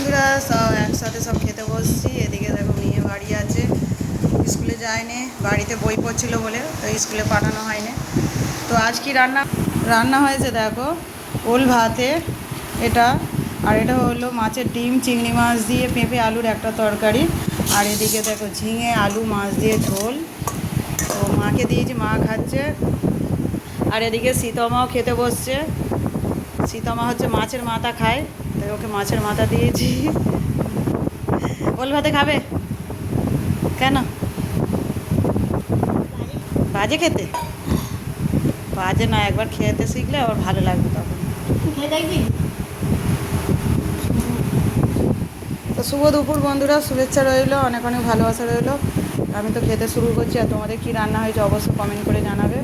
বন্ধুরা, সব একসাথে সব খেতে বসছি। এদিকে দেখো মেয়ে বাড়ি আছে, স্কুলে যায়নি, বাড়িতে বই পড়ছিল বলে তো স্কুলে পাঠানো হয়নি। তো আজ কি রান্না রান্না হয়েছে দেখো, ওল ভাতে এটা, আর এটা হলো মাছের ডিম চিংড়ি মাছ দিয়ে পেঁপে আলুর একটা তরকারি। আর এদিকে দেখো ঝিঙে আলু মাছ দিয়ে ঝোল। তো মাকে দিয়েছি, মা খাচ্ছে। আর এদিকে সীতমাও খেতে বসছে। সীতমা হচ্ছে মাছের মাথা খায়, তাই ওকে মাছের মাথা দিয়েছি। ওল ভাতে খাবে কেন? বাজে খেতে? বাজে না, একবার খেতে শিখলে আবার ভালো লাগবে তখন। তো শুভ দুপুর বন্ধুরা, শুভেচ্ছা রইলো, অনেক অনেক ভালোবাসা রইলো। আমি তো খেতে শুরু করছি, আর তোমাদের কী রান্না হয়েছে অবশ্যই কমেন্ট করে জানাবে।